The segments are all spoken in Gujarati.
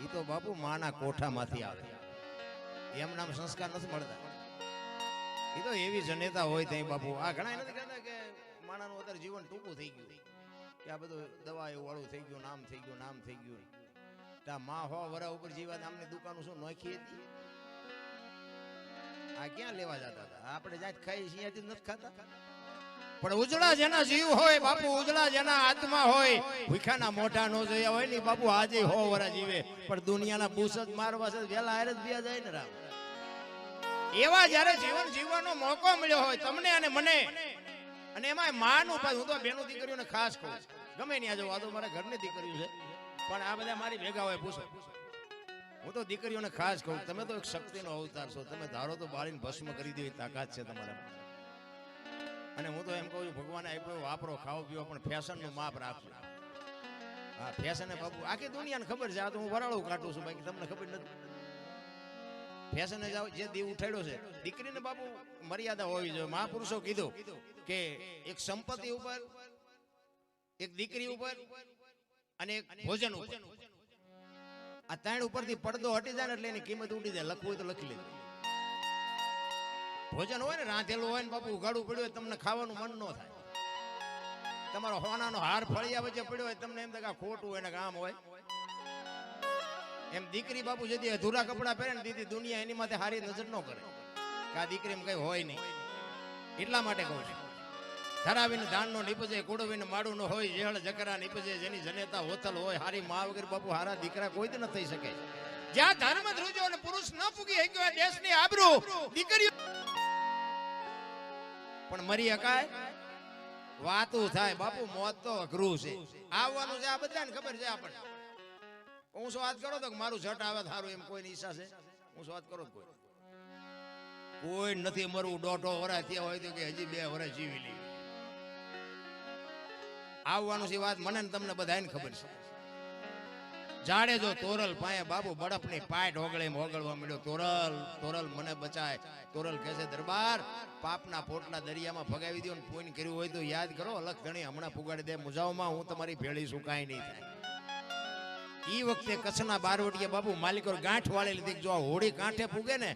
એ તો બાપુ માના કોઠામાંથી આવે, એમ નામ સંસ્કાર નથી મળતા. એ તો એવી જનેતા હોય ત્યાં બાપુ. આ ઘણા નથી કહેતા કે માણાનું અત્યારે જીવન ટૂંકું થઈ ગયું, કે આ બધું દવાઓ વાળું થઈ ગયું, નામ થઈ ગયું, નામ થઈ ગયું. ત્યાં માં હો વરા ઉપર જીવા નામની દુકાનો શું નોખી હતી? આ ક્યાં લેવા જતા હતા? આપણે જ્યાં ખાઈ છીએ નથી ખાતા. પણ ઉજળા જેના જીવ હોય બાપુ, ઉજળા જેના આત્મા હોય, ભૂખાના મોઢા નો જોયા હોય ને બાપુ, આજે હો વરા જીવે પણ દુનિયાના બુસ જ મારવા છે, વેલા હારે જ વ્યા જાય ને રામ. એવા જયારે જીવન જીવવાનો મોકો મળ્યો હોય તમને અને મને, અને એમાં માનું પાછું, હું તો બેનો દીકરીઓને ખાસ કહું, ગમે ત્યાં જવું, આ તો મારા ઘરની દીકરીઓ છે પણ આ બધા મારી ભેગા હોય પૂછો. હું તો દીકરીઓને ખાસ કહું, તમે તો એક શક્તિનો અવતાર છો, તમે ધારો તો બાળીને ભસ્મ કરી દેવી તાકાત છે તમારા. અને હું તો એમ કહું છું, ભગવાને આપ્યો વાપરો, ખાઓ પીવો, પણ ફેશનનું માપ રાખજો. હા, ફેશન બાપુ આખી દુનિયાને ખબર છે. આ તો હું વરાળું કાઢું છું, બાકી તમને ખબર નથી. ફેશન જે દીવ ઉઠાડ્યો છે, દીકરીને બાપુ મર્યાદા હોવી જોઈએ. મહાપુરુષો કીધું કે એક સંપત્તિ ઉપર, એક દીકરી ઉપર અને એક ભોજન ઉપર, આ ત્રણ ઉપરથી પડદો હટી જાય ને એટલે એની કિંમત ઉડી જાય. લખવું હોય તો લખી લેજો. ભોજન હોય ને રાંધેલું હોય ને બાપુ, ઉગાડવું પડ્યું હોય, તમને ખાવાનું મન ન થાય. તમારો હોનાનો હાર ફળિયા વચ્ચે પડ્યો હોય, તમને એમ થાય ખોટું હોય ને કામ હોય. એમ દીકરી બાપુ જેથી અધૂરા કપડા પહેરે ને દીદી દુનિયા એની માથે હારી નજર ન કરે કે આ દીકરી એમ કઈ હોય નહીં. એટલા માટે કહું છું, ધરાવીને ધાન નો નીપજે, કુડવીને માડું નો હોય, જેળ જકરા નીપજે, જેની જનેતા હોથલ હોય, હારી મા વગર બાપુ હારા દીકરા કોઈ ન થઈ શકે. જ્યાં ધર્મ ધ્રુજો અને પુરુષ ન પૂગી શક્યો આ દેશની આબરૂ દીકરીઓ પણ મરી હકાય, વાતું થાય બાપુ. મોત તો અઘરું છે, આવવાનું છે, આ બધાને ખબર છે આપણને. હું શું વાત કરો તો મારું ઝટ આવે સારું એમ કોઈની ઈચ્છા છે? હું શું વાત કરો કોઈ નથી મરવું. 1.5 વર્ષ થયા હોય તો કે હજી 2 વર્ષ જીવી લઈએ. આવવાનું છે વાત મને ને તમને બધાને ખબર છે. જાડેજો તોરલ પાયે બાબુ બળફની પાટ ઓગળે ઓગળવા મળ્યો. તોરલ તોરલ મને બચાય. તોરલ કહે છે દરબાર પાપના પોટલા દરિયામાં ભગાવી દો ને કોઈ કર્યું હોય તો યાદ કરો, અલગ ધણી હમણાં પુગાડી દે મુજાવમાં, હું તમારી ભેળી છું, કાંઈ નહીં થાય. ઈ વખતે કચ્છના બારવટીયા બાપુ માલિકો ગાંઠ વાળી લીધી, જો હોળી કાંઠે પૂગે ને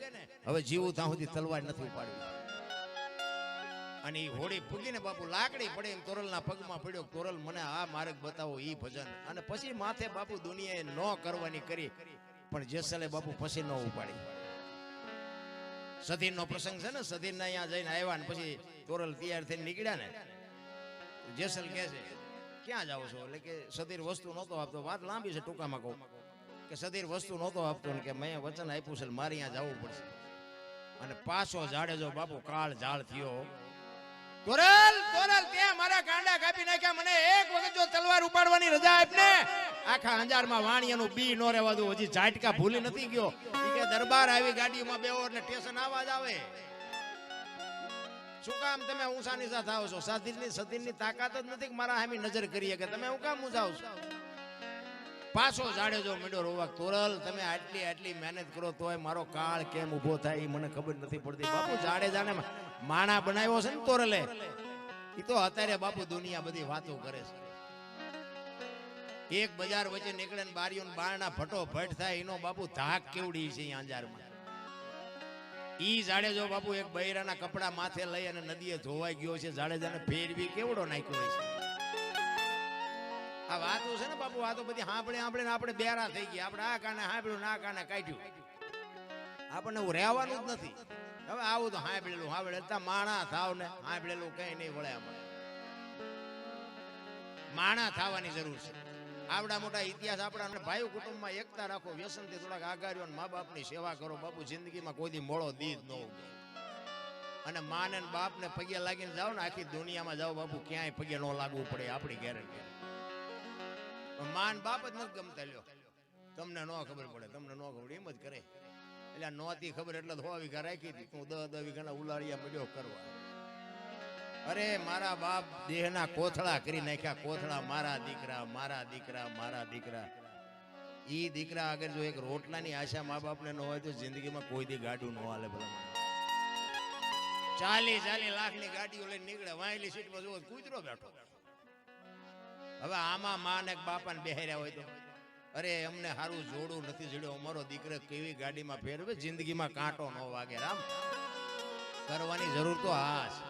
હવે જીવું ત્યાં સુધી તલવાર નથી ઉપાડવી. અને ઈ હોળી પૂગીને બાપુ લાકડી પડે એમ તોરલના પગમાં પડ્યો. તોરલ મને આ માર્ગ બતાવો, ઈ ભજન. અને પછી માથે બાપુ દુનિયાએ ન કરવાની કરી, પણ જેસલે બાપુ પછી ન ઉપાડી. સધીરનો પ્રસંગ છે ને, સધીરના અહીંયા જઈને આવ્યા ને પછી તોરલ તૈયાર થઈને નીકળ્યા ને, જેસલ કહે છે ક્યાં જાવ છો? એટલે કે સધીર વસ્તુ નહોતો આપતો. વાત લાંબી છે, ટૂંકામાં કહું કે સધીર વસ્તુ નહોતો આપતો ને કે મેં વચન આપ્યું છે મારે અહીંયા જવું પડશે. અને પાછો જાડેજો બાપુ કાળ ઝાળ થયો. તોરલ તોરલ ત્યાં મારા કાંડા કાપી નાખ્યા, મને એક વખત જો તલવાર ઉપાડવાની રજા આપ ને, આખા અંજારમાં વાણિયાનું બી નો રહેવા દઉં. હજી ઝાટકા ભૂલી નથી ગયો. કે દરબાર આવી ગાડીમાં બેવો એટલે સ્ટેશન આવાજ આવે. શું કામ તમે ઊંચા નીચા થાવ છો? સધીરની તાકાત જ નથી કે મારા સામે નજર કરીએ કે તમે હું કામ ઊંચાવ છો? પાછો જાડેજો મીડો રોવા. તોરલ તમે આટલી મહેનત કરો તોય મારો કાળ કેમ ઉભો થાય એ મને ખબર નથી પડતી. બાપુ જાડેજાને માણા બનાવ્યો છે ને તોરલે, એ તો અત્યારે બાપુ દુનિયા બધી વાતો કરે છે. એક બજાર વચ્ચે નીકળે ને બારીઓ બારણા ફટોફટ થાય, એનો બાપુ ધાક કેવડી છે અંજારમાં. ઈ જાડેજો બાપુ એક બૈરાના કપડા માથે લઈ અને નદીએ ધોવાઈ ગયો છે. જાડેજાને ફેરવી કેવડો નાખ્યો છે. આ વાતો છે ને બાપુ, આ તો બધી સાંભળે આપણે બેરા થઈ ગયા. આપણે આ કાને સાંભળ્યું ના કાને કાઢ્યું, આપણને રહેવાનું જ નથી. હવે આવું તો સાંભળેલું માણા થાવ ને, સાંભળેલું કઈ નહીં વળે. આપણે માણા થવાની જરૂર છે. આવડા મોટા ઇતિહાસ આપણા ભાઈ કુટુંબમાં એકતા રાખો, વ્યસનથી થોડાક આગાર્યો, મા બાપની સેવા કરો. બાપુ જિંદગીમાં કોઈ દી મોળો દીજ ન હોય. અને મા ને બાપ ને પગે લાગીને જાઓ ને, આખી દુનિયામાં જાઓ બાપુ ક્યાંય પગે ન લાગવું પડે, આપણી ગેરંટી. માન બાપ જ નથી ગમતા. લ્યો તમને ન ખબર પડે, તમને ન ખબર એમ જ કરે. એટલે નહોતી ખબર એટલે 100 વીઘા રાખી હતી, હું 10 વીઘાના ઉલાળિયા મળ્યો કરવા. અરે મારા બાપ દેહના કોથળા કરી નાખ્યા. કોથળા મારા દીકરા, મારા દીકરા, મારા દીકરા. ઈ દીકરા આગળ જો એક રોટલાની આશા મા બાપને ન હોય તો જિંદગીમાં કોઈ દી ગાડું ન હાલે. ભલા 40 લાખની ગાડીઓ લઈને નીકળે, વાયલી સીટમાં જો કૂતરો બેઠો. હવે આમાં માં ને બાપા ને બેહર્યા હોય તો અરે અમને સારું જોડું નથી જડ્યો, અમારો દીકરો કેવી ગાડીમાં ફેરવે, જિંદગીમાં કાંટો ન વાગે. રામ કરવાની જરૂર તો આ છે.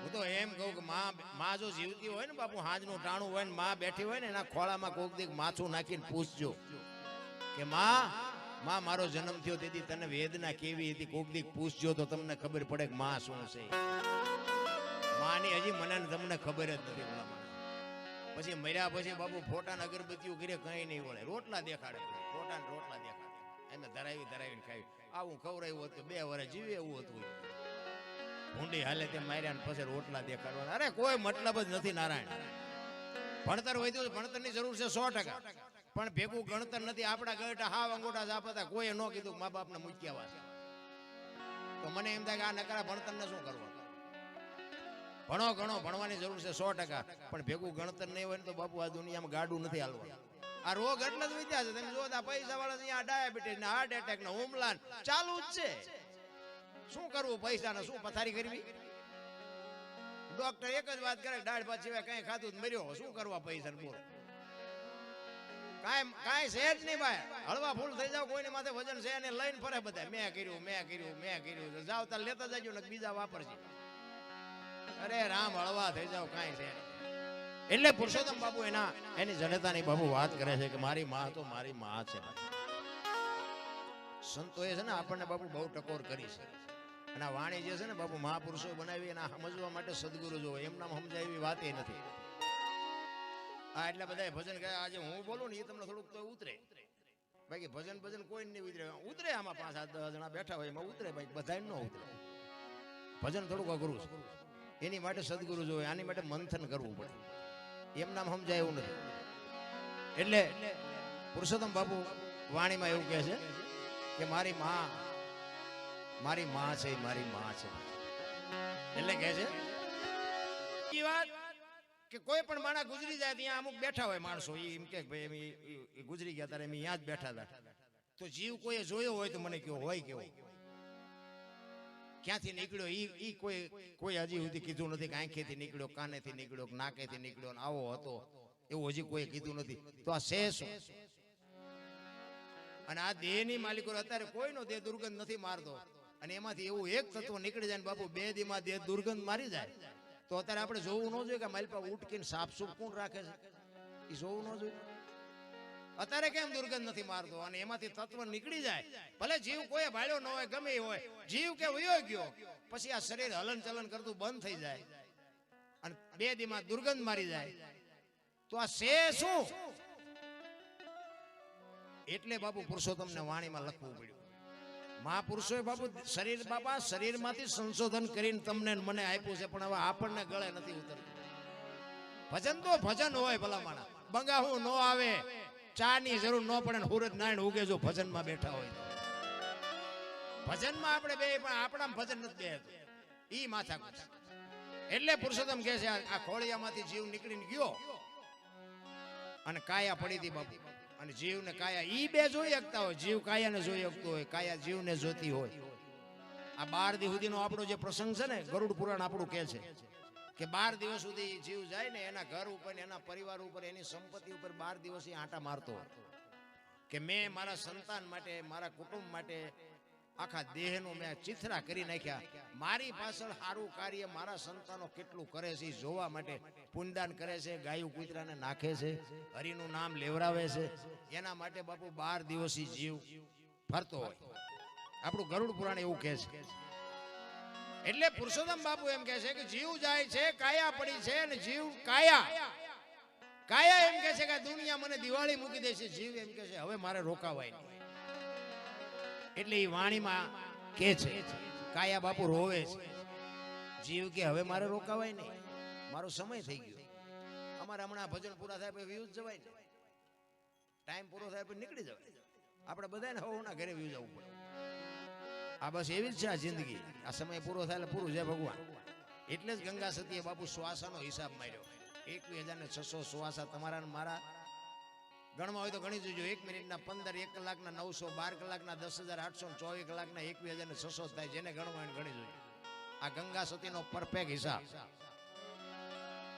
હું તો એમ કહું કે માં જો જીવતી હોય ને બાપુ, હાજનું ટાણું હોય ને માં બેઠી હોય ને એના ખોળામાં કોક દીક માથું નાખીને પૂછજો કે માં મારો જન્મ થયો તેથી તને વેદના કેવી હતી, કોક દીક પૂછજો તો તમને ખબર પડે કે માં શું છે. માની હજી મને તમને ખબર જ નથી. પછી મર્યા પછી બાપુ ફોટા ને અગરબત્તીઓ ઘરે કઈ નહીં વળે, રોટલા દેખાડે, ફોટા ને રોટલા દેખાડે, એમ ધરાવીને ખાવી. આવું ખવડાવ્યું હતું 2 વર્ષ જીવે એવું હતું. ભૂંડી હાલે તે માર્યા ને પછી રોટલા દેખાડવાના. અરે કોઈ મતલબ જ નથી નારાયણ. ભણતર વધ્યું, ભણતરની જરૂર છે 100%, પણ ભેગું ગણતર નથી. આપણા ગળટા હાવ અંગોઠા જાપતા, કોઈએ ન કીધું મા બાપને મૂક્યા છે. તો મને એમ થાય કે આ નકરા ભણતરને શું કરવા? ભણો ઘણો ભણવાની જરૂર છે 100%, પણ ભેગું ગણતર નહીં હોય ને તો બાપુ આ દુનિયામાં ગાડું નથી હાલવા. આ રોગ એટલે જ વિદ્યા છે. તમે જોતા પૈસા વાળા અહીંયા ડાયાબિટીસ ને હાર્ટ એટેક ને હુમલા ચાલુ જ છે. શું કરવું પૈસા ને, શું પથારી કરવી? ડોક્ટર એક જ વાત કરે, દાળ ભાત સિવાય કઈ ખાધું મર્યો. શું કરવા પૈસા? બોલો કાંઈ છે જ નહીં ભાઈ. હળવા ફૂલ થઈ જાવ, કોઈની માથે વજન છે અને લઈને ફરે બધા મેં કર્યું. જાવ તાર લેતા જજો ને બીજા વાપરશે. અરે રામ હળવા થઈ જાવ, કાંઈ છે. એટલે પુરુષોત્તમ બાપુ એની જનતાની બાપુ વાત કરે છે કે મારી માં તો મારી માં છે. સંતોએ છે ને આપણને બાપુ બહુ ટકોર કરી છે. અને આ વાણી જે છે ને બાપુ મહાપુરુષો બનાવી એના સમજવા માટે સદગુરુ જો એમ નામ સમજાય એવી વાત નથી. આ એટલે બધા ભજન ગયા આજે હું બોલું ને એ તમને થોડુંક તો ઉતરે. બાકી ભજન કોઈ નહીં ઉતરે. આમાં 5-7-10 જણા બેઠા હોય એમાં ઉતરે, બાકી બધા ન ઉતરે. ભજન થોડુંક અઘરું છે. એની માટે સદગુરુ જોઈએ, આની માટે મંથન કરવું પડે. એમ નામ સમજાય એવું નથી. એટલે પુરુષોત્તમ બાપુ વાણીમાં એવું કહે છે કે મારી માં છે, મારી માં છે. એટલે કહે છે એ વાત કે કોઈ પણ માણસ ગુજરી જાય ત્યાં અમુક બેઠા હોય માણસો, એમ કે ભાઈ એમ ગુજરી ગયા ત્યારે એમ અહીંયા જ બેઠા હતા. તો જીવ કોઈએ જોયો હોય તો મને કેવો હોય, કેવો ક્યાંથી નીકળ્યો ઈ કોઈ હજી સુધી કીધું નથી. કે આંખેથી નીકળ્યો, કાનેથી નીકળ્યો, નાકેથી નીકળ્યો, આવો હતો એવું હજી કોઈ કીધું નથી. તો આ છે શું? અને આ દેહની માલિકો અત્યારે કોઈનો દેહ દુર્ગંધ નથી મારતો. અને એમાંથી એવું એક તત્વ નીકળી જાય ને બાપુ 2 દીમાં દેહ દુર્ગંધ મારી જાય. તો અત્યારે આપણે જોવું ન જોઈએ કે માલપા ઉટકીને સાફ સૂફ કોણ રાખે છે? એ જોવું ન જોઈએ. અત્યારે કેમ દુર્ગંધ નથી મારતો? અને એમાંથી તત્વ નીકળી જાય, ભલે જીવ કોઈ ભાળ્યો ન હોય, ગમે હોય, જીવ કે વયો ગયો પછી આ શરીર હલન ચલન કરતું બંધ થઈ જાય અને 2 દીમાં દુર્ગંધ મારી જાય. તો આ છે શું? એટલે બાપુ પુરુષોત્તમને વાણીમાં લખવું પડ્યું. મહાપુરુષોએ બાપુ શરીર બાપા શરીરમાંથી સંશોધન કરીને તમને મને આપ્યું છે, પણ હવે આપણને ગળે નથી ઉતરતું. ભજન તો ભજન હોય ભલા માણા, બંગાહું ન આવે, ચા ની જરૂર ન પડે, સૂરજ નારાયણ ઉગે જો ભજનમાં બેઠા હોય તો. ભજનમાં આપણે બે પણ આપણા ભજન નથી બે, ઈ માથા. એટલે પુરુષોત્તમ કહે છે આ ખોળિયામાંથી જીવ નીકળીને ગયો અને કાયા પડી હતી બાપુ. અને જીવ ને કાયા ઈ બે જોઈ શકતા હોય. જીવ કાયા ને જોઈ શકતો હોય, કાયા જીવ ને જોતી હોય. આ 12 દિવસ સુધીનો આપણો જે પ્રસંગ છે ને, ગરુડ પુરાણ આપણું કહે છે કે 12 દિવસ સુધી જીવ જાય ને એના ઘર ઉપર, એના પરિવાર ઉપર, એની સંપત્તિ ઉપર 12 દિવસ આંટા મારતો કે મેં મારા સંતાન માટે, મારા કુટુંબ માટે આખા દેહનું મેં ચિથરા કરી નાખ્યા. મારી પાછળ સારું કાર્ય મારા સંતાનો કેટલું કરે છે જોવા માટે પુણ્યદાન કરે છે, ગાયું કૂતરાને નાખે છે, હરિનું નામ લેવરાવે છે. એના માટે બાપુ 12 દિવસી જીવ ફરતો હોય. આપણું ગરુડ પુરાણ એવું કહે છે. એટલે પુરુષોત્તમ બાપુ એમ કહે છે કે જીવ જાય છે, કાયા પડી છે, અને જીવ કાયા એમ કહે છે કે દુનિયા મને દિવાળી મૂકી દે છે. જીવ એમ કહે છે હવે મારે રોકાવાય નહીં. એટલે એ વાણીમાં કે છે કાયા બાપુ રોવે છે. જીવ કે હવે મારે રોકાવાય નહીં, મારો સમય થઈ ગયો. અમારે હમણાં ભજન પૂરા થાય પછી વ્યૂઝ જવાય ને, ટાઈમ પૂરો થાય પછી નીકળી જવાય. આપણે બધાને હવના ઘરે વ્યૂઝ આવવું પડે. આ બસ એવી જ છે આ જિંદગી. આ સમય પૂરો થાય એટલે પૂરું છે ભગવાન. એટલે જ ગંગા સતીએ બાપુ શ્વાસાનો હિસાબ માર્યો. 21,600 શ્વાસા તમારા મારા ગણવા હોય તો ગણી જોજો. 1 મિનિટના 15, 1 કલાકના 900, 12 કલાકના 10,800, 24 કલાકના 21,600 થાય. જેને ગણવા હોય ગણી જોજો. આ ગંગા સતીનો પરફેક્ટ હિસાબ.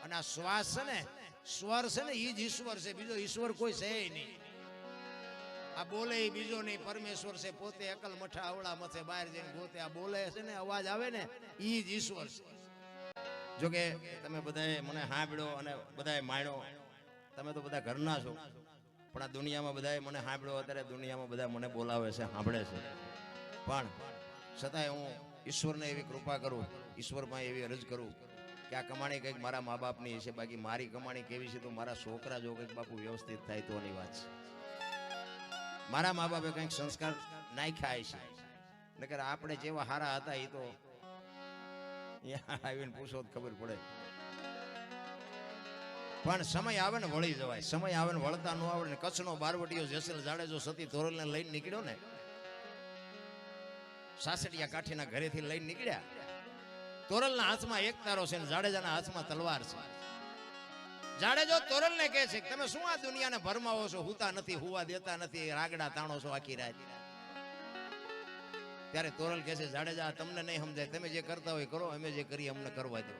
અને આ શ્વાસ છે ને સ્વર છે ને ઈ જ ઈશ્વર છે, બીજો ઈશ્વર કોઈ છે નહીં. આ બોલે ઈ બીજો નહીં, પરમેશ્વર છે પોતે એકલ મઠા અવળા મથે બહાર જઈને ગોતે. આ બોલે છે ને અવાજ આવે ને ઈ જ ઈશ્વર છે. જોકે તમે બધાએ મને સાંભળ્યો અને બધાએ માણ્યો, તમે તો બધા ઘરના છો, પણ આ દુનિયામાં બધાએ મને સાંભળ્યો, અત્યારે દુનિયામાં બધા મને બોલાવે છે, સાંભળે છે, પણ છતાંય હું ઈશ્વરને એવી કૃપા કરું, ઈશ્વરમાં એવી અરજ કરું કે આ કમાણી કંઈક મારા મા બાપની છે, બાકી મારી કમાણી કેવી છે તો મારા છોકરા જો કંઈક બાપુ વ્યવસ્થિત થાય તોની વાત છે. મારા મા બાપે કંઈક સંસ્કાર નાખ્યા છે, નકર આપણે જેવા હારા હતા એ તો આવીને પૂછો તો ખબર પડે. પણ સમય આવે ને વળી જવાય, સમય આવે ને વળતા ન આવડે. કચ્છનો બારવટીયો જેસલ જાડેજો સતી તોરલને લઈને નીકળ્યો ને, સાસડિયા કાઠીના ઘરેથી લઈને નીકળ્યા. તોરલના હાથમાં એક તારો છે ને જાડેજાના હાથમાં તલવાર છે. જાડેજો તોરલને કહે છે તમે શું આ દુનિયાને ભરમાવો છો, હુતા નથી, હુવા દેતા નથી, રાગડા તાણો છો આખી રાત. ત્યારે તોરલ કહે છે જાડેજા તમને નહીં સમજાય, તમે જે કરતા હોય કરો, અમે જે કરીએ અમને કરવા દો.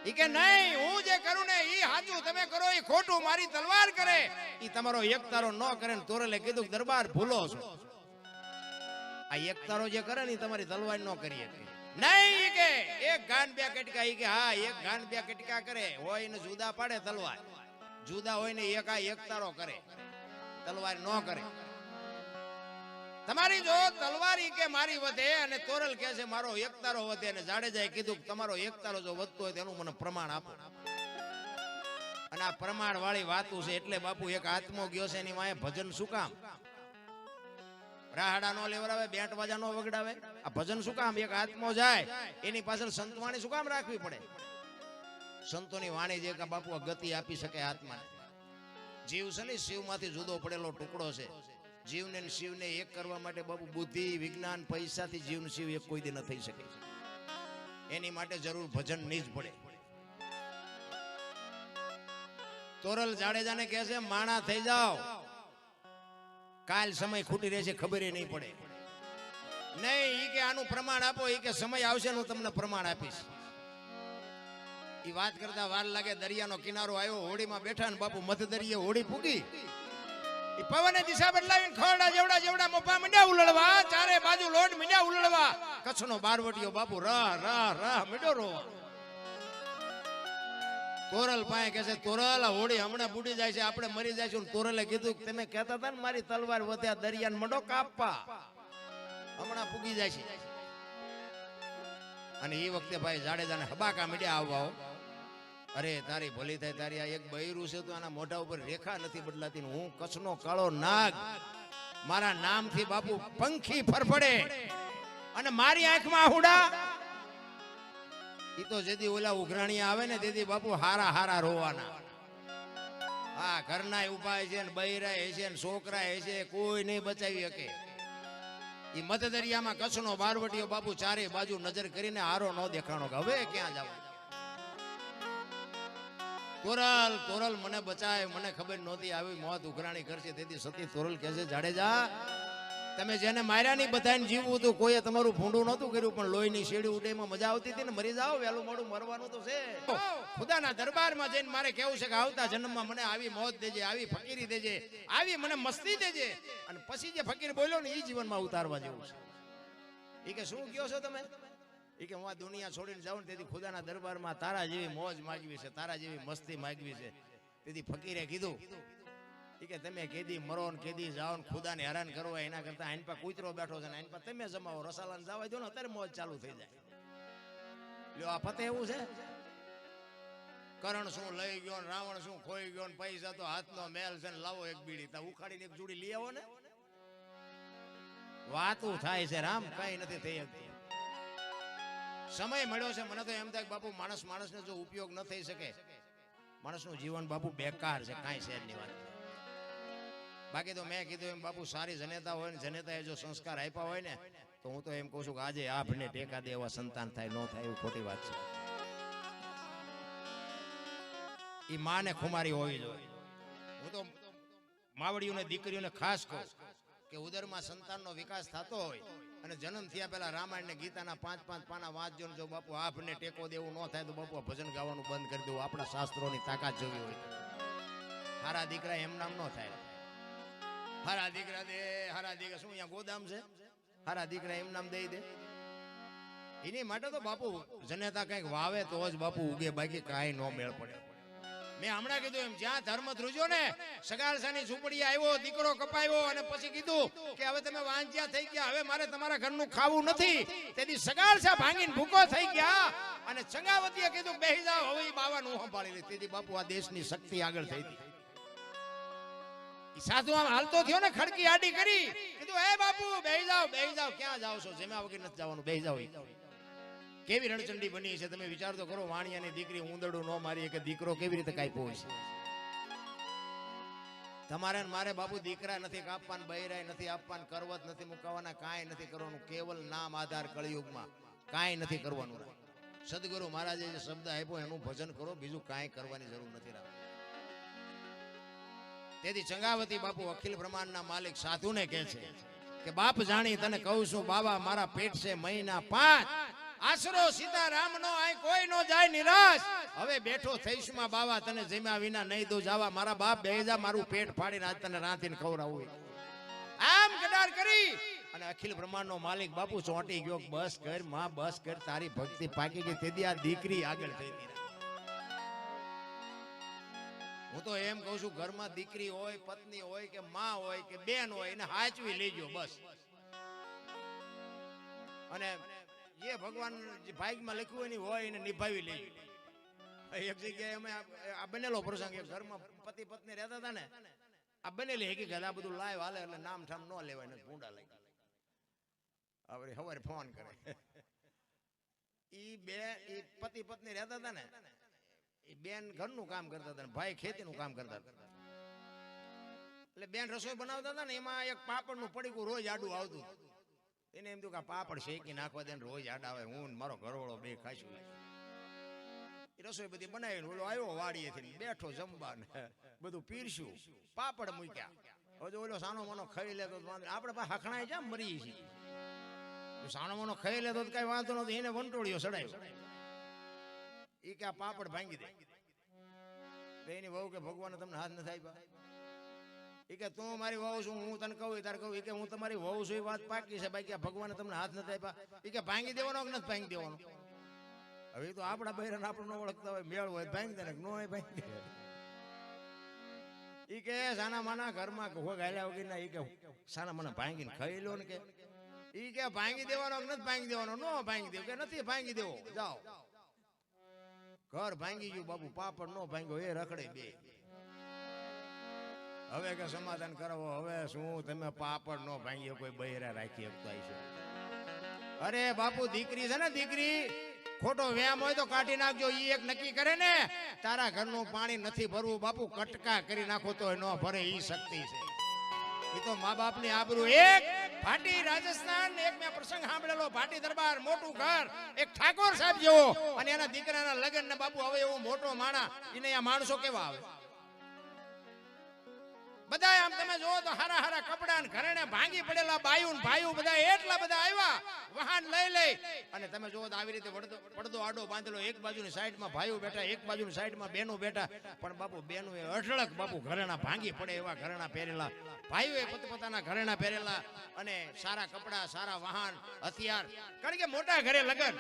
ઈ કે નહીં, હું જે કરું ને ઈ સાચું, તમે કરો ઈ ખોટું. મારી તલવાર કરે ઈ તમારો એક તારો ન કરે ને. તોરલે કીધું દરબાર ભૂલો છો, આ એક તારો જે કરે ને તમારી તલવાર ન કરીએ. નહીં કે એક ગાન બે કટકા, ઈ કે હા એક ગાન બે કટકા કરે હોય ને જુદા પાડે તલવાર, જુદા હોય ને એક આ એક તારો કરે, તલવાર ન કરે. તમારી જો તલવાર ઈ કે મારી વધે અને તોરલ કહે છે મારો એક તારો વધે, અને જાડેજાએ કીધું તમારો એક તારો જો વધતો હોય તેનું મને પ્રમાણ આપો. અને આ પ્રમાણ વાળી વાતું છે એટલે બાપુ એક આત્મો ગયો છે એની માએ ભજન શું કામ? રાહડા નો લેવડાવે, બેન્ટ વાજા નો વગડાવે, આ ભજન શું કામ? એક આત્મો જાય એની પાછળ સંતવાણી શું કામ રાખવી પડે? સંતોની વાણી જે કે બાપુ ગતિ આપી શકે આત્માને. જીવ છે ને શિવમાંથી જુદો પડેલો ટુકડો છે. જીવને શિવને એક કરવા માટે બાપુ બુદ્ધિ, વિજ્ઞાન, પૈસાથી જીવન શિવ એક કોઈ દી ન થઈ શકે. એની માટે જરૂર ભજન ની જ પડે. તોરલ જાડેજાને કહે છે માણા થઈ જાઓ, કાલ સમય ખૂટી રહેશે ખબર નહીં પડે. નહીં ઈ કે આનું પ્રમાણ આપો, ઈ કે સમય આવશે હું તમને પ્રમાણ આપીશ. ઈ વાત કરતા વાર લાગે, દરિયાનો કિનારો આવ્યો, હોડીમાં બેઠા ને બાપુ મધ દરિયે હોડી ફૂગી. ઈ પવને દિશા બદલાવીને ખોરડા જેવડા જેવડા મોપા મીંડ્યા ઉલળવા, ચારે બાજુ લોટ મીંડ્યા ઉલળવા. કચ્છનો બારવટીયો બાપુ રહ રહ રહ મીંડો રોવા. તોરલ પાસે કહે છે તોરલ આ હોડી હમણાં બુડી જાય છે, આપણે મરી જઈશું. તોરલે કીધું તમે કહેતા હતા ને મારી તલવાર વધ્યા દરિયાને મંડો કાપવા, હમણાં પૂગી જાય છે. અને એ વખતે ભાઈ જાડેજાને હબાકા મીડ્યા આવવા. અરે તારી ભલી થાય, તારી આ એક બૈરું છે તો આના મોઢા ઉપર રેખા નથી બદલાતી. હું કચ્છનો કાળો નાગ, મારા નામથી બાપુ પંખી ફરફડે અને મારી આંખમાં આહુડા. ઈ તો જેથી ઓલા ઉઘરાણીયા આવે ને તેથી બાપુ હારા હારા રોવાના. હા ઘરના ઉભા છે ને બૈરા છે ને છોકરા છે, કોઈ નહીં બચાવી શકે. ઈ મધ દરિયામાં કચ્છનો બારવટીયો બાપુ ચારે બાજુ નજર કરીને હારો ન દેખાણો કે હવે ક્યાં જવું. તોરલ તોરલ મને બચાય, મને ખબર નહોતી આવી મોત ઉઘરાણી કરશે. તેથી સતી તોરલ કહે છે જાડેજા તમે જેને માર્યા નહીં બધાને જીવવું હતું, કોઈએ તમારું ભૂંડું નહોતું કર્યું, પણ લોહીની શેડી ઉડેમાં મજા આવતી હતી ને. મરી જાઓ, વહેલું મોડું મરવાનું તો છે. ખુદાના દરબારમાં જઈને મારે કેવું છે કે આવતા જન્મમાં મને આવી મોત દેજે, આવી ફકીરી દેજે, આવી મને મસ્તી દેજે, અને પછી જે ફકીર બોલ્યો ને એ જીવનમાં ઉતારવા જેવું છે. એ કે શું કહો છો તમે? એ કે હું આ દુનિયા છોડીને જાઉં ને તેથી ખુદાના દરબારમાં તારા જેવી મોજ માગવી છે, તારા જેવી મસ્તી માગવી છે. તેથી ફકીરે કીધું ઈ કે તમે કેદી મરો ને કેદી જાઓ ને ખુદાને હેરાન કરવા, એના કરતા આઈન પા કૂતરો બેઠો છે ને આઈન પા તમે જમાવો, રસાલાને જવા દો ને અત્યારે મોજ ચાલુ થઈ જાય. લ્યો આ ફતે એવું છે. કરણ શું લઈ ગયો ને રાવણ શું ખોઈ ગયો ને પૈસા તો હાથનો મેલ છે ને લાવો એક બીડી, તા ઉખાડીને એક જોડી લઈ આવો ને. વાતું થાય છે રામ, કઈ નથી થઈ શકતી. સમય મળ્યો છે, મને તો એમ થાય બાપુ માણસ માણસને જો ઉપયોગ ન થઈ શકે, માણસનું જીવન બાપુ બેકાર છે, કાંઈ છે ની વાત. બાકી તો મેં કીધું એમ બાપુ સારી જનેતા હોય ને જનેતાએ જો સંસ્કાર આપ્યા હોય ને તો હું તો એમ કહું છું કે આજે આપને ટેકા દે એવા સંતાન થાય, ન થાય એવું ખોટી વાત છે. એ માને ખુમારી હોવી જોઈએ. હું તો માવડીઓને દીકરીઓને ખાસ કહું કે ઉદરમાં સંતાનનો વિકાસ થતો હોય અને જન્મ થયા પહેલા રામાયણ ને ગીતાના 5-5 પાના વાંચજો ને જો બાપુ આપને ટેકો દેવું ન થાય તો બાપુ ભજન ગાવાનું બંધ કરી દેવું. આપણા શાસ્ત્રોની તાકાત જોવી હોય હારા દીકરા એમ નામ નો થાય. હારા દીકરા દે, હારા દીકરા શું અહીંયા ગોદામ છે? હારા દીકરા એમ નામ દઈ દે. એની માટે તો બાપુ જનેતા કઈક વાવે તો જ બાપુ ઉગે, બાકી કાંઈ નો મેળ પડે. મેં હમણાં કીધું એમ, જ્યાં ધર્મ ધ્રુજો ને, સગાળસાની ઝૂંપડી આવ્યો, દીકરો કપાયો અને પછી કીધું કે હવે તમે વાંચ્યા થઈ ગયા, હવે મારે તમારા ઘરનું ખાવું નથી. તેથી સગાળસા ભાંગીને ભૂકો થઈ ગયા અને ચંગાવતીએ કીધું બેહી જાઓ, હવે ઈ બાવાનું સંભાળી લે. તેથી બાપુ આ દેશની શક્તિ આગળ થઈ હતી. સાધુ આમ હાલતો થયો ને, ખડકી આડી કરી, કીધું હે બાપુ બેહી જાઓ, બેહી જાઓ. ક્યાં જાવ છો? જેમાં વગર નથી જવાનું, બેહી જાઓ. કેવી રણચંડી બની છે તમે વિચાર તો કરો. વાણિયાની દીકરી ઊંદડું ન મારી કે દીકરો કેવી રીતે કાપ્યો છે. તમારે મારે બાપુ દીકરા નથી કાપવાના, બૈરાય નથી આપવાના, કરવત નથી મુકાવાના, કાંઈ નથી કરવાનું. કેવલ નામ આધાર કળિયુગમાં કાંઈ નથી કરવાનું. સદગુરુ મહારાજે જે શબ્દ આપ્યો એનું ભજન કરો, બીજું કાંઈ કરવાની જરૂર નથી. તેથી ચંગાવતી બાપુ અખિલ બ્રહ્માંડના માલિક સાધુને કહે છે કે બાપ જાણી તને કહું છું બાબા, મારા પેટ છે મહિના 5, આશરો સીતારામ નો આય કોઈ નો જાય નિરાશ. હવે બેઠો થઈશું માં બાવા, તને જમ્યા વિના નહીં દો જાવા. મારા બાપ બેહી જા, મારું પેટ ફાડીને આજ તને રાંધીને ખવડાવું. આમ કડાર કરી અને અખિલ બ્રહ્માંડ નો માલિક બાપુ ચોંટી ગયો. બસ કર માં, બસ કર, તારી ભક્તિ પાકી ગઈ. તેથી આ દીકરી આગળ થઈ ગઈ. હું તો એમ કહું છું, ઘરમાં દીકરી હોય, પત્ની હોય કે માં હોય કે બેન હોય, એને હાચવી લેજો બસ. અને જે ભગવાન ભાગ્યમાં લખ્યું હોય એને નિભાવી લેજો. એક જગ્યાએ અમે આ બનેલો પ્રસંગ, ઘરમાં પતિ પત્ની રહેતા હતા ને, આ બનેલી હકીકત. આ બધું લાઈવ હાલે એટલે નામ ઠામ ન લેવાય ને ભૂંડા લાગી. હવે સવારે ફોન કરે. ઈ પતિ પત્ની રહેતા હતા ને, બેન ઘરનું કામ કરતા હતા, ભાઈ ખેતીનું કામ કરતા હતા. એટલે બેન રસોઈ બનાવતા હતા ને, એમાં એક પાપડનું પડીકું રોજ આડું આવતું. એને એમ થયું કે પાપડ શેકી નાખવા દે, રોજ આડા આવે. હું મારો ઘરવાળો બે ખાશું. રસોઈ બધી બનાવીને ઓલો આવ્યો વાડીએથી, બેઠો જમવા ને બધું પીરસ્યું, પાપડ મૂક્યા. હવે ઓલો સાનો મનો ખાઈ લેતો આપણે પાસે હખણાઈ જામ મરી છીએ. સાનો મનો ખાઈ લેતો કઈ વાંધો નતો, એને વંટોળીઓ ચડાવ્યો. એ કે આ પાપડ ભાંગી દે. એની વહુ કે ભગવાન તમને હાથ નથી આપ્યા. એ કે તું મારી વહુ છું, હું તને કહું તારે કહું. એ કે હું તમારી વહુ છું, એ વાત પાકી છે, બાકી આ ભગવાન તમને હાથ નથી આપ્યા. એ કે ભાંગી દેવાનો કે નથી ભાંગી દેવાનો? હવે તો આપણા બહેરાને આપણે ન ઓળખતા હોય, મેળ હોય ભાંગી દે ને ન હોય ભાંગી દે. એ કે સાના માના ઘરમાં ગાયલા વગર ના, એ કે સાના માના ભાંગીને ખાઈ લો ને. કે એ કે ભાંગી દેવાનો કે નથી ભાંગી દેવાનો? ન ભાંગી દેવો. કે નથી ભાંગી દેવો, જાઓ. ઘર ભાંગી ગયું બાપુ, પાપડ નો ભાંગ્યો, એ રખડે બે. હવે કે સમાધાન કરાવો. હવે શું તમે પાપડ નો ભાંગ્યો, કોઈ બહેરા રાખી શકતા છે? અરે બાપુ દીકરી છે ને, દીકરી ખોટો વ્યામ હોય તો કાઢી નાખજો. ઈ એક નક્કી કરે ને, તારા ઘરનું પાણી નથી ભરવું બાપુ, કટકા કરી નાખો તો ન ભરે. ઈ શક્તિ છે. એ તો મા બાપની આબરૂ. એક ભાટી રાજસ્થાન, એક મેં પ્રસંગ સાંભળેલો, ભાટી દરબાર, મોટું ઘર, એક ઠાકોર સાહેબ જેવો, અને એના દીકરાના લગ્ન ને બાપુ. હવે એવો મોટો માણા, એને આ માણસો કેવા આવે બધા. આમ તમે જોવો તો હારા હારા કપડા ને ઘરેણે ભાંગી પડેલા બાયું ને ભાઈઓ બધા એટલા બધા આવ્યા, વાહન લઈ અને તમે જોવો તો આવી રીતે પડદો આડો બાંધેલો. એક બાજુની સાઈડમાં ભાઈઓ બેઠા, એક બાજુની સાઈડમાં બેનો બેઠા. પણ બાપુ બેનો એ અઢળક બાપુ ઘરેણા ભાંગી પડે એવા ઘરેણા પહેરેલા, ભાઈઓ એ પોતાના ઘરેણા પહેરેલા, અને સારા કપડા, સારા વાહન, હથિયાર. કારણ કે મોટા ઘરે લગન.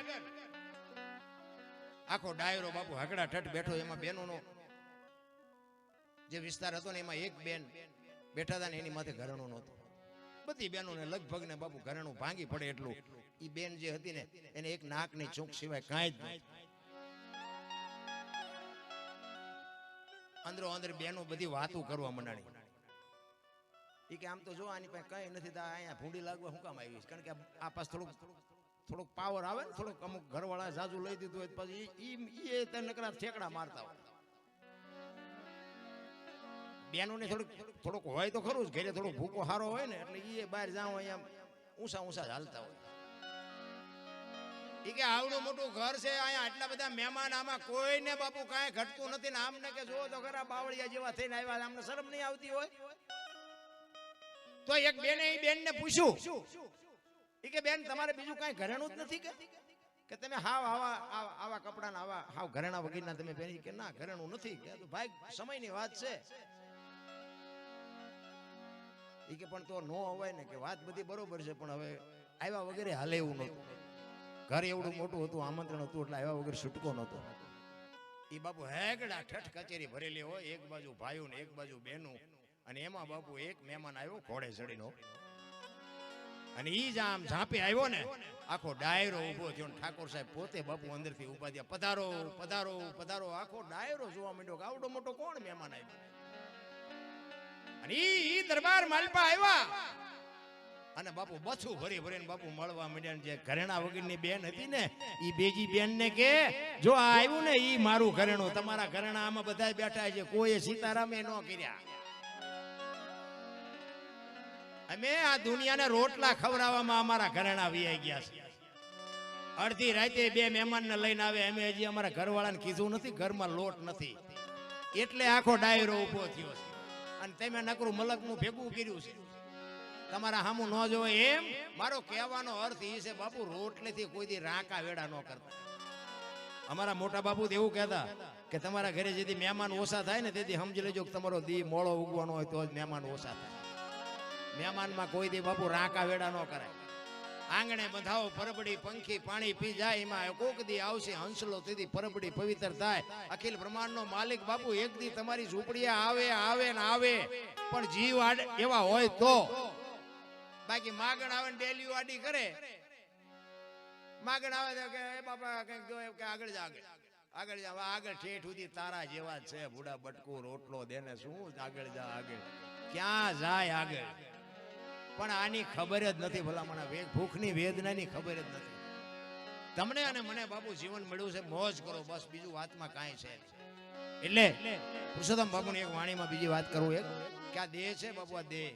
આખો ડાયરો બાપુ હકડા ઠઠ બેઠો. એમાં બેનોનો જે વિસ્તાર હતો ને, એમાં એક બેન બેઠા હતા ને, એની માથે ઘરેણું નહોતું. બધી બહેનોને લગભગ ને બાપુ ઘરેણું ભાંગી પડે એટલું. એ બેન જે હતી ને, એને એક નાકની ચૂંક સિવાય કાંઈ જ નહીં. અંદરો અંદર બેનો બધી વાતું કરવા મંડાણી. એ કે આમ તો જો આની પાસે કઈ નથી, અહીંયા ભૂંડી લાગવા શું કામ આવી? કારણ કે આ પાસ થોડુંક પાવર આવે ને, થોડુંક અમુક ઘરવાળા જાજુ લઈ દીધું હોય પછી એ નકરા ઠેકડા મારતા હોય. બેનોને થોડુંક હોય તો ખરું જ, ઘરે થોડુંક ભૂકો સારો હોય ને, એટલે એ બહાર જાઓ અહીંયા ઊંસા હાલતા હોય. એ કે આવડું મોટું ઘર છે, અહીંયા આટલા બધા મહેમાન, આમાં કોઈને બાપુ કાંઈ ઘટતું નથી. ને આમને કે જોવો તો ખરા બાવળિયા જેવા થઈને આવ્યા, આમને શરમ નહીં આવતી હોય? તો એક બેને એ બેનને પૂછ્યું, એ કે બેન તમારે બીજું કાંઈ ઘરેણું જ નથી કે તમે હાવ આવા કપડા હાવ ઘરેણા વગરના તમે પહેરી? કે ના ઘરેણું નથી. કે ભાઈ સમયની વાત છે, એ કે પણ તો નો અવાય ને, કે વાત બધી બરોબર છે પણ હવે આવ્યા વગેરે હાલે એવું નહોતું. ઘર એવડું મોટું હતું, આમંત્રણ હતું, એટલે આવ્યા વગર છૂટકો નહોતો. એ બાપુ હેગડા ઠઠ કચેરી ભરેલી હોય, એક બાજુ ભાઈઓ ને એક બાજુ બહેનું, અને એમાં બાપુ એક મહેમાન આવ્યો ઘોડે ચડીનો, અને ઈ જ આમ ઝાંપે આવ્યો ને, આખો ડાયરો ઉભો થયો. ઠાકોર સાહેબ પોતે બાપુ અંદરથી ઉભા થયા, પધારો પધારો પધારો. આખો ડાયરો જોવા માંડ્યો કે આવડો મોટો કોણ મહેમાન આવ્યો. અને ઈ દરબાર માલપા આવ્યા, અને બાપુ બછું ભરી ભરીને બાપુ મળવા માંડ્યા. જે ઘરેણા વગરની બેન હતી ને, ઈ બેજી બેન ને કે જો આ આવ્યું ને ઈ મારું ઘરેણું, તમારા ઘરેણા આમાં બધા બેઠા છે, કોઈ સીતારામે ન કર્યા. અમે આ દુનિયાને રોટલા ખવડાવવામાં અમારા ઘરેણા વીઆઈ ગયા છે. અડધી રાતે બે મહેમાનને લઈને આવે, અમે હજી અમારા ઘરવાળાને કીધું નથી ઘરમાં લોટ નથી, એટલે આખો ડાયરો ઉભો થયો છે. અને તમે નકરું મલકનું ભેગું કર્યું છે, તમારા સામું ન જોવે એમ. મારો કહેવાનો અર્થ એ છે બાપુ, રોટલેથી કોઈ દી રાંકા વેડા ન કરતા. અમારા મોટા બાપુ એવું કહેતા કે તમારા ઘરે જેથી મહેમાન ઓછા થાય ને તેથી સમજી લેજો કે તમારો દી મોળો ઉગવાનો હોય તો જ મહેમાન ઓછા થાય. મહેમાનમાં કોઈ દી બાપુ રાંકા વેડા ન કરાય. આંગણે બંધાવો પરબડી, પંખી પાણી પી જાય, એમાં કોક દી આવશે હંસલો, તેથી પરબડી પવિત્ર થાય. અખિલ બ્રહ્માંડનો માલિક બાપુ એક દી તમારી ઝૂંપડીએ આવે આવે ને આવે, પણ જીવ એવા હોય તો. બાકી માગણ આવે ને ડેલીઓ આડી કરે, માગણ આવે કે બાપા કઈક જો કે આગળ જા, આગળ જા, આગળ ઠેઠ સુધી તારા જેવા જ છે, બુડા બટકું રોટલો દેને શું આગળ જા, આગળ ક્યાં જાય આગળ. પણ આની ખબર જ નથી, ભલા મને ભૂખની વેદનાની ખબર જ નથી. તમને અને મને બાપુ જીવન મળ્યું છે, મોજ કરો બસ, બીજું વાતમાં કાંઈ છે. એટલે પુરુષોત્તમ બાપુની એક વાણીમાં બીજી વાત કરું, એક કે આ દેહ છે બાપુ, આ દેહ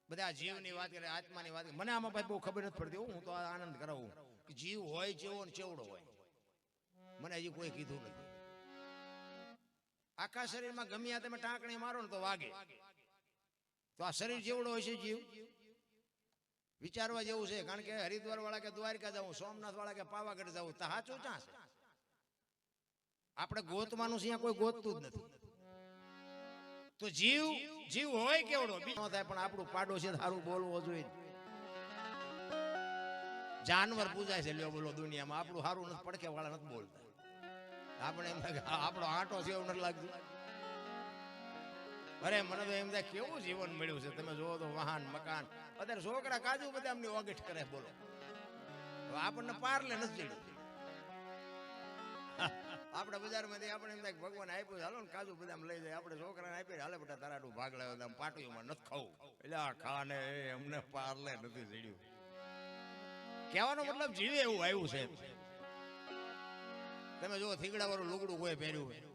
બધા જીવની વાત કરે, આત્માની વાત કરે. મને આમાં ભાઈ બહુ ખબર નથી પડતી, હું તો આનંદ કરાવું કે જીવ હોય જેવો ને ચેવડો હોય, મને હજી કોઈ કીધું નથી. આખા શરીરમાં ગમ્યા તમે ટાંકણી મારો ને તો વાગે, તો આ શરીર જેવડો હોય છે જીવ, વિચારવા જેવું છે. કારણ કે હરિદ્વાર વાળા કે દ્વારકા જવું, સોમનાથ વાળા કે પાવાગઢ જવું, તો સાચું ક્યાં છે? આપણે ગોતવાનું છે, કોઈ ગોતતું જ નથી. તો જીવ જીવ હોય કેવડો બીજો થાય, પણ આપણું પાડોશી સારું બોલવો જોઈએ. જાનવર પૂજાય છે લ્યો બોલો દુનિયામાં, આપણું સારું નથી, પડખે વાળા નથી બોલતા. આપણે એમ આપણો આંટો છે એવું નથી લાગતું. અરે મને તો એમ થાય કેવું જીવન મળ્યું છે. તમે જોવો તો વાહન મકાન, અત્યારે છોકરા કાજુ બધા અમને ઓગેટ કરે બોલો, આપણને પારલે નથી ચડ્યું. આપણે બજારમાંથી આપણે એમ થાય ભગવાન આપ્યું, હાલો ને કાજુ બદામ લઈ જાય, આપણે છોકરાને આપી હાલે બેટા તારાડું ભાગ લાવ્યો, પાટીઓમાં નથી ખાવું, એટલે આ ખાને અમને પારલે નથી ચડ્યું. કહેવાનો મતલબ જીવે એવું આવ્યું છે. તમે જો થીગડા વાળું લુગડું કોઈ પહેર્યું,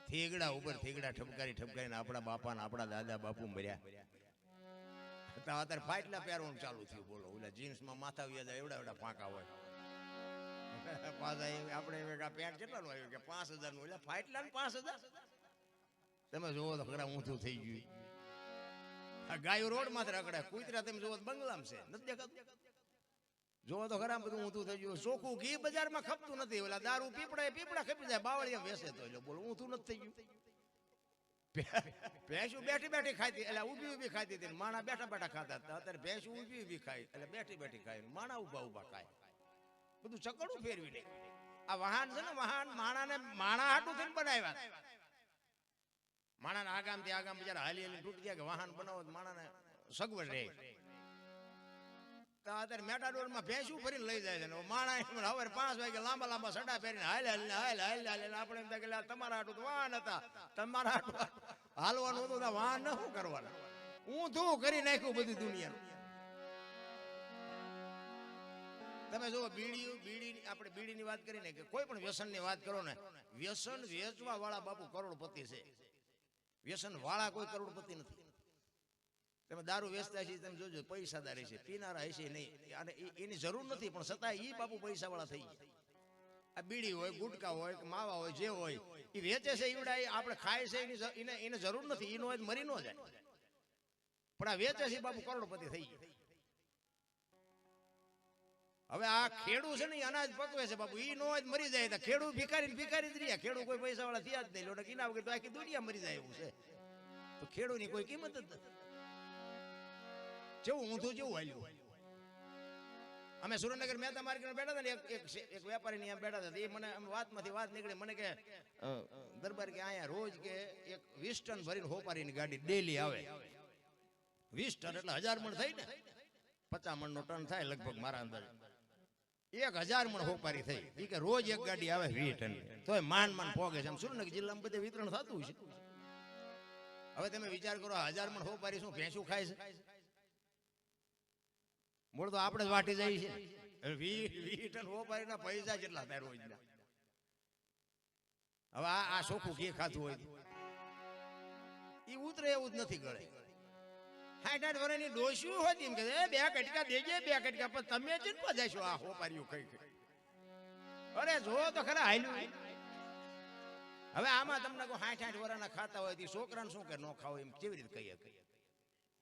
થીગડા ઉપર થીગડા ઠપકારી ઠપકારીને આપણા બાપા ને આપણા દાદા બાપુ મર્યા. અત્યારે ફાટલા પહેરવાનું ચાલુ થયું બોલો, ઓલા જીન્સમાં માથા વ્યાજા એવડા એવડા ફાંકા હોય. પાછા આપણે પેન્ટ કેટલાનું આવ્યું કે 5000 નું, એટલે ફાટલા ને 5000. તમે જોવો તો ખરા ઊંધું થઈ ગયું. ગાયો રોડ માંથી રખડે, કૂતરા તમે જોવો બંગલામ છે, નથી દેખાતું? જોવો તો ખરા બધું ઊંધું થઈ ગયું. ચોખ્ખું ઘી બજારમાં ખપતું નથી, ઓલા દારૂ પીપડા ખપી જાય, બાવળિયા વેસે તો એટલે બોલો ઊંધું નથી થઈ ગયું. ભેંસું બેઠી બેઠી ખાતી, એટલે ઊભી ઊભી ખાતી હતી, માણા બેઠા બેઠા ખાતા હતા. અત્યારે ભેંસું ઊભી ઊભી ખાય, એટલે બેઠી બેઠી ખાય, માણા ઉભા ઉભા ખાય, બધું ચકડું ફેરવી લે. આ વાહન છે ને, વાહન માણાને માણા હાટું થઈને બનાવ્યા. માણાને આગામ થી આગામ બિચારા હાલી હાલી તૂટી ગયા કે વાહન બનાવો માણાને સગવડ રહે. અત્યારે મેટાડોરમાં ભેંસું ફરીને લઈ જાય છે, માણા હવે 5 વાગે લાંબા લાંબા સડા પહેરીને હાલ આપણે એમ થાય કે તમારા હાટું તો વાહન હતા, તમારા હાટું હાલવાનું હતું, વાહન ન શું કરવાના, ઊંધું કરી નાખ્યું બધી દુનિયાનું. તમે જો બીડી આપણે બીડીની વાત કરીને કે કોઈ પણ વ્યસનની વાત કરો ને, વ્યસન વેચવા વાળા બાપુ કરોડપતિ છે, વ્યસન વાળા કોઈ કરોડપતિ નથી. તમે દારૂ વેચતા છે તમે જોજો પૈસાદાર છે, પીનારા હશે નહીં, અને એની જરૂર નથી, પણ છતાં એ બાપુ પૈસા વાળા થઈ ગયા. આ બીડી હોય, ગુટકા હોય, માવા હોય, જે હોય એ વેચે છે, ઈવડા આપણે ખાય છે, એને જરૂર નથી, એનો જ મરી ન જાય, પણ આ વેચે છે બાપુ કરોડપતિ થઈ ગયા. હવે આ ખેડૂ છે ને અનાજ પકવે છે બાપુ, ઈ નો જ મરી જાય તો ખેડૂત ભિખારી જ રહ્યા. ખેડૂત કોઈ પૈસા વાળા થયા જ નહીં, લોટ કિના વગર તો આખી દુનિયા મરી જાય એવું છે. તો ખેડૂતની કોઈ કિંમત જ નથી. જેવું ઊંધું જેવું હાલ્યું. અમે સુરેન્દ્રનગર મહેતા માર્કેટમાં બેઠા હતા ને એક વેપારી ની બેઠા હતા. એ મને વાતમાંથી વાત નીકળી. મને કે દરબાર કે અહીંયા રોજ કે એક 20 ટન ભરીને હોપારીની ગાડી ડેલી આવે. 20 ટન એટલે 1000 મણ થઈ ને, 50 મણ નો ટન થાય લગભગ મારા અંદાજે. 1000 મણ હોપારી થઈ. એ કે રોજ એક ગાડી આવે 20 ટન, તોય માંડ પોગે છે. આમ સુરેન્દ્રનગર જિલ્લામાં બધે વિતરણ થતું છે. હવે તમે વિચાર કરો, 1000 મણ હોપારી શું ભેંસું ખાય છે? મૂળ તો આપણે જ વાટી જાય છે. 20 ટન હોપારીના પૈસા કેટલા થાય રોજના? હવે આ ચોખ્ખું ઘી ખાતું હોય એ ઉતરે એવું જ નથી ગળે. 60-60 વર્ષની ડોસ્યું હોતી એમ કે 2 કટકા દેજે, 2 કટકા. પણ તમે ચીપા જશો આ હોપારીઓ કઈ કઈ. અરે જો તો ખરા હાલ્યું. હવે આમાં તમને કોઈ 60-60 વર્ષના ખાતા હોય છોકરાને શું કે ન ખાવ એમ કેવી રીતે કહીએ?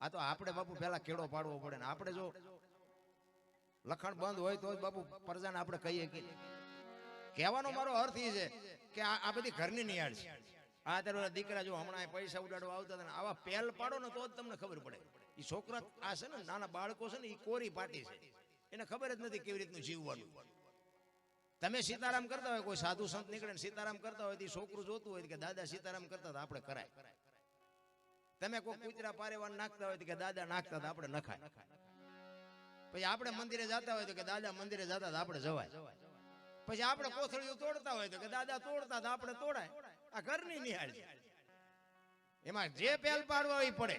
આ તો આપણે બાપુ પેલા કેળો પાડવો પડે ને. આપણે જો લખણ બંધ હોય તો જ બાપુ પ્રજાને આપણે કહીએ કે. કહેવાનો મારો અર્થ એ છે કે આ બધી ઘરની નિહાળ છે. આ તારા દીકરા જો હમણાં પૈસા ઉડાડવા આવતા હતા ને, આવા પહેલ પાડો ને તો જ તમને ખબર પડે. એ છોકરા આ છે ને, નાના બાળકો છે ને, એ કોરી પાટી છે. એને ખબર જ નથી કેવી રીતનું જીવવાનું. તમે સીતારામ કરતા હોય, કોઈ સાધુ સંત નીકળે ને સીતારામ કરતા હોય, છોકરું જોતું હોય કે દાદા સીતારામ કરતા હતા, આપણે કરાય. તમે કોઈ કૂતરા પારેવાન નાખતા હોય કે દાદા નાખતા હતા, આપણે નખાય. પછી આપણે મંદિરે જતા હોય તો કે દાદા મંદિરે જતા હતા, આપણે જવાય. પછી આપણે કોથળીઓ તોડતા હોય તો કે દાદા તોડતા હતા, આપણે તોડાય. આ ઘરની નિહાળ છે. એમાં જે પહેલ પાડવા એ પડે.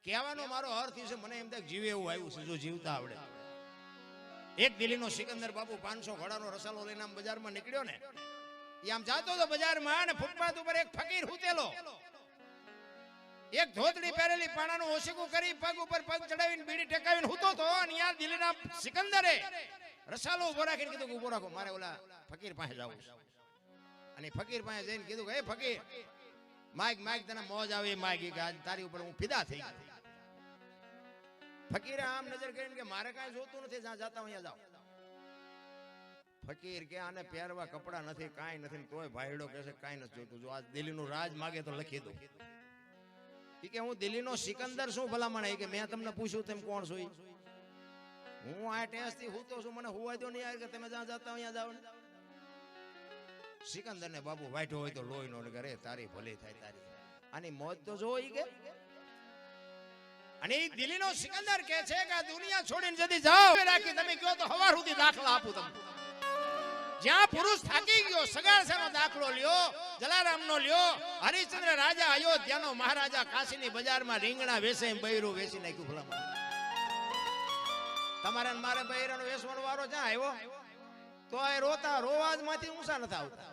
કહેવાનો મારો અર્થ છે, મને એમ થાય જીવે એવું આવ્યું છે જો જીવતા આવડે. એક દિલ્હીનો સિકંદર બાપુ 500 ઘોડાનો રસાલો લઈને આમ બજારમાં નીકળ્યો ને, એ આમ જાતો હતો બજારમાં અને ફૂટપાથ ઉપર એક ફકીર હુતેલો, એક ધોતડી પહેરેલી પાણાનું ઓશીકું કરી પગ ઉપર પગ ચડાવીને બીડી ટેકાવીને હુતો તો. અને યાર દિલ્હીના સિકંદરે રસાલો ઉભો રાખીને કીધું ઉભો રાખો, મારે ઓલા ફકીર પાસે જવું છે. અને ફકીર પાસે જઈને કીધું કે હે ફકીર, માઈક માઈક તને મોજ આવે માઈક, કે આજ તારી ઉપર હું ફિદા થઈ ગયો. ફકીરે આમ નજર કરીને કે મારે કાંઈ જોતું નથી, જ્યાં જાતા અહીંયા જાઓ. ફકીર કે આને પહેરવા કપડા નથી, કાંઈ નથી, તોય ભાઈડો કહે છે કાંઈ નથી જોતું. જો આજ દિલ્હીનું રાજ માગે તો લખી દો. એ કે હું દિલ્હીનો સિકંદર શું ભલામણ? કે મેં તમને પૂછ્યું તેમ કોણ છો? હું આ ટેસ્ટથી હું તો છું, મને હુવાય દો નહીં યાર, કે તમે જ્યાં જાતા અહીંયા જાઓ. સિકંદર ને બાબુ વાઈઠો હોય તો લોહી નો કરે, તારી ભલી થાય તારી. આની મોજ તો જો ઈ કે. અને એ દિલ્હીનો સિકંદર કહે છે કે આ દુનિયા છોડીને જદી જાઓ રાખી તમે કયો તો હવાર સુધી દાખલા આપું તમને. જ્યાં પુરુષ થાકી ગયો સગાસેનો દાખલો લ્યો, જલારામનો લ્યો, હરિશ્ચંદ્ર રાજા અયોધ્યાનો મહારાજા કાશીની બજારમાં રીંગણા વેચે બૈરું વેચી નાખ્યું. ભલા તમારે મારે બૈરાનો વેચવાનો વારો ક્યાં આવ્યો? તો એ રોતા રોવાજ માંથી ઊંચા નથી આવતા.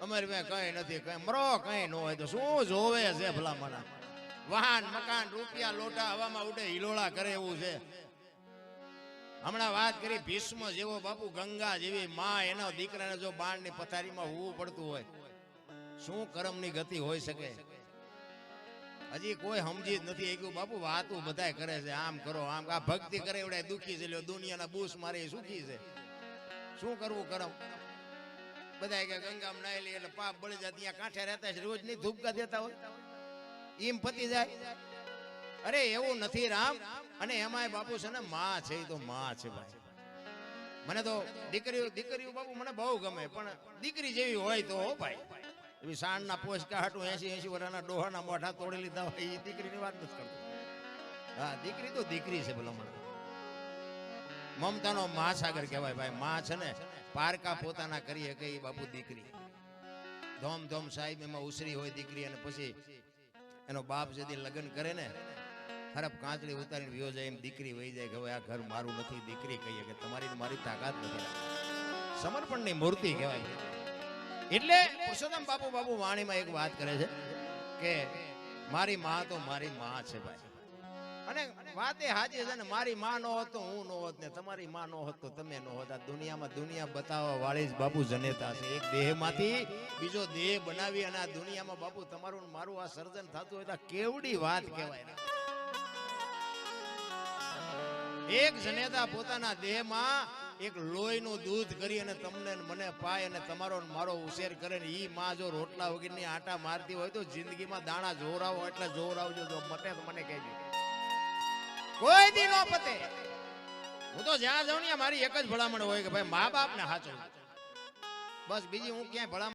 અમારે ભાઈ કઈ નથી, કઈ મરો કઈ ન હોય તો શું જોવે છે ભલા મને? વાહન મકાન રૂપિયા લોટા હવામાં ઉડે હિલોળા કરે એવું છે. હમણાં વાત કરી ભીષ્મ જેવો બાપુ, ગંગા જેવી માં, એના દીકરાને જો બાણની પથારીમાં હોવું પડતું હોય, શું કરમની ગતિ હોઈ શકે? હજી કોઈ સમજી જ નથી એકલું બાપુ. વાતું બધાય કરે છે, આમ કરો આમ. આ ભક્તિ કરે એવડે દુખી છે, દુનિયાના બૂસ મારે સુખી છે. શું કરવું કરમ? બધા કે ગંગામાં નાઈ લે એટલે પાપ બળી જાય. ત્યાં કાંઠે રહેતા છે, રોજ નહીં ધૂપકા દેતા હોય, એમ પતી જાય. અરે એવું નથી રામ. અને એમાંય બાપુ છે ને માં છે, એ તો માં છે ભાઈ. મને તો દીકરીઓ બાપુ મને બહુ ગમે, પણ દીકરી જેવી હોય તો ભાઈ. એવી સાંજના પોચકા હાટું 80 વર્ષના ડોહાના મોઢા તોડી લીધા હોય, એ દીકરીની વાત નથી કરતો. હા, દીકરી તો દીકરી છે ભલા. મમતાનો મહાસાગર કહેવાય ભાઈ. માં છે ને પારકા પોતાના કરી શકે એ બાપુ દીકરી. ધોમ ધોમ સાહેબ એમાં ઉસરી હોય દીકરી. અને પછી એનો બાપ જેથી લગ્ન કરે ને, ખરાબ કાંચડી ઉતારીને વિયો જાય, એમ દીકરી વહી જાય કે હવે આ ઘર મારું નથી. દીકરી કહીએ કે તમારી મારી તાકાત નથી. સમર્પણની મૂર્તિ કહેવાય. એટલે પુરુષોત્તમ બાપુ વાણીમાં એક વાત કરે છે કે મારી માં તો મારી માં છે ભાઈ. અને વાત એ હાજી છે ને, મારી માં નો હોત તો હું નો હોત, ને તમારી માં નો હોત તો તમે નો હોત. આ દુનિયામાં દુનિયા બતાવવા વાળી જ બાપુ જનેતા છે. એક દેહ માંથી બીજો દેહ બનાવી અને આ દુનિયામાં બાપુ તમારું મારું આ સર્જન થતું હોય તો કેવડી વાત કહેવાય. એક જનેતા પોતાના દેહમાં એક લોહીનું દૂધ કરી અને તમને ને મને પાય અને તમારો ને મારો ઉછેર કરે ને ઈ માં જો રોટલા વગરની આટા મારતી હોય તો જિંદગીમાં દાણા જોરાવો એટલે જોરાવજો, જો મતે તો મને કહેજો, કોઈ દી નો પતે. હું તો જ્યાં જાઉં ને મારી એક જ ભલામણ હોય કે ભાઈ મા બાપ ને સાચો, બસ બીજી હું ક્યાંય ભલામણ